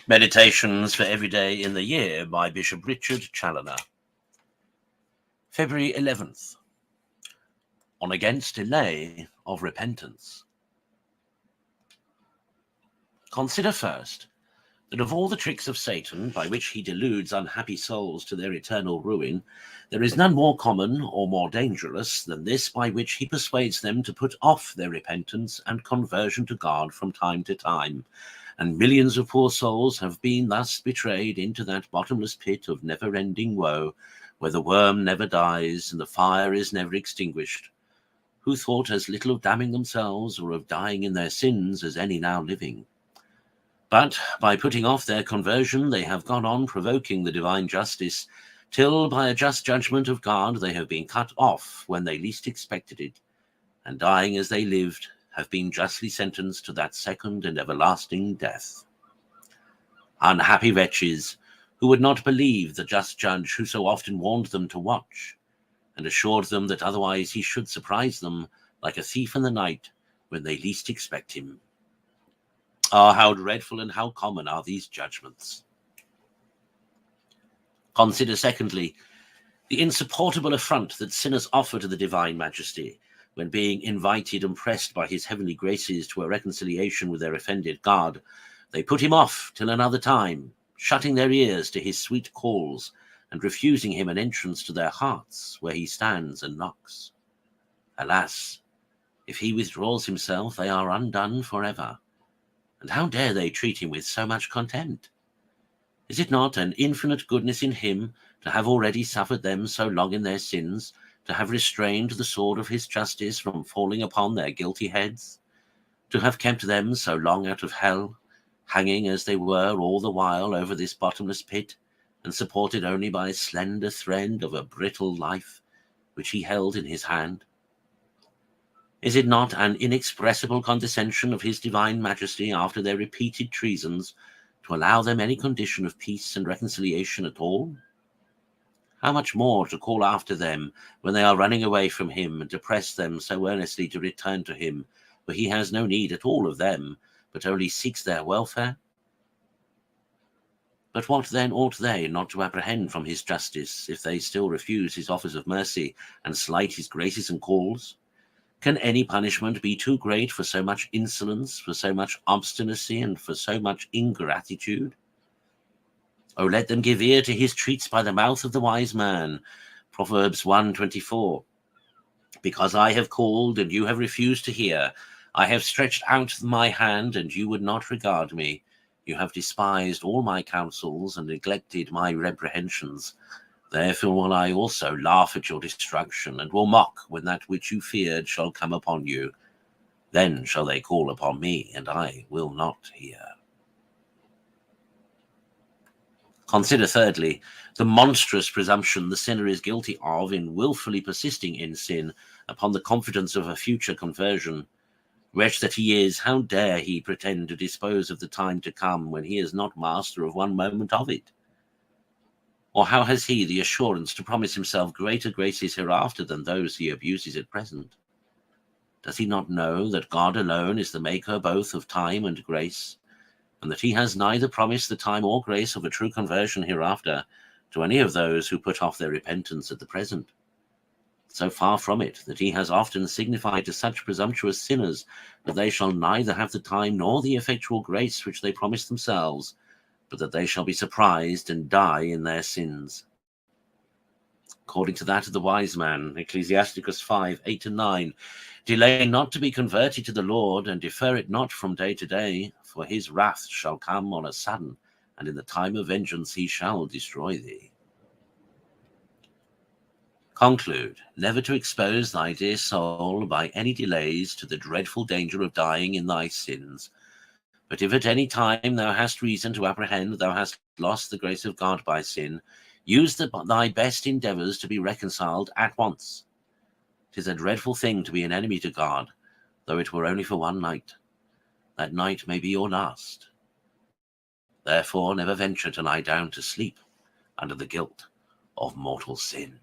Meditations for Every Day in the Year by Bishop Richard Challoner. February 11th. On against delay of repentance. Consider first that of all the tricks of Satan by which he deludes unhappy souls to their eternal ruin, there is none more common or more dangerous than this by which he persuades them to put off their repentance and conversion to God from time to time. And millions of poor souls have been thus betrayed into that bottomless pit of never-ending woe, where the worm never dies and the fire is never extinguished, who thought as little of damning themselves or of dying in their sins as any now living. But by putting off their conversion, they have gone on provoking the divine justice, till by a just judgment of God they have been cut off when they least expected it, and dying as they lived, have been justly sentenced to that second and everlasting death. Unhappy wretches, who would not believe the just judge who so often warned them to watch, and assured them that otherwise he should surprise them like a thief in the night when they least expect him. Ah, how dreadful and how common are these judgments! Consider, secondly, the insupportable affront that sinners offer to the divine majesty, when being invited and pressed by his heavenly graces to a reconciliation with their offended God, they put him off till another time, shutting their ears to his sweet calls, and refusing him an entrance to their hearts, where he stands and knocks. Alas, if he withdraws himself, they are undone forever. And how dare they treat him with so much contempt? Is it not an infinite goodness in him to have already suffered them so long in their sins, to have restrained the sword of his justice from falling upon their guilty heads, to have kept them so long out of hell, hanging as they were all the while over this bottomless pit, and supported only by a slender thread of a brittle life, which he held in his hand? Is it not an inexpressible condescension of his divine majesty, after their repeated treasons, to allow them any condition of peace and reconciliation at all? How much more to call after them when they are running away from him, and to press them so earnestly to return to him, where he has no need at all of them, but only seeks their welfare? But what then ought they not to apprehend from his justice, if they still refuse his offers of mercy, and slight his graces and calls? Can any punishment be too great for so much insolence, for so much obstinacy, and for so much ingratitude? Oh, let them give ear to his treats by the mouth of the wise man. Proverbs 1:24. Because I have called, and you have refused to hear. I have stretched out my hand, and you would not regard me. You have despised all my counsels, and neglected my reprehensions. Therefore will I also laugh at your destruction, and will mock when that which you feared shall come upon you. Then shall they call upon me, and I will not hear. Consider, thirdly, the monstrous presumption the sinner is guilty of in wilfully persisting in sin upon the confidence of a future conversion. Wretch that he is, how dare he pretend to dispose of the time to come when he is not master of one moment of it? Or how has he the assurance to promise himself greater graces hereafter than those he abuses at present? Does he not know that God alone is the maker both of time and grace, and that he has neither promised the time or grace of a true conversion hereafter to any of those who put off their repentance at the present? So far from it, that he has often signified to such presumptuous sinners that they shall neither have the time nor the effectual grace which they promise themselves, but that they shall be surprised and die in their sins. According to that of the wise man, Ecclesiasticus 5:8-9, delay not to be converted to the Lord, and defer it not from day to day, for his wrath shall come on a sudden, and in the time of vengeance he shall destroy thee. Conclude never to expose thy dear soul by any delays to the dreadful danger of dying in thy sins. But if at any time thou hast reason to apprehend thou hast lost the grace of God by sin, use thy best endeavours to be reconciled at once. 'Tis a dreadful thing to be an enemy to God, though it were only for one night. That night may be your last. Therefore never venture to lie down to sleep under the guilt of mortal sin.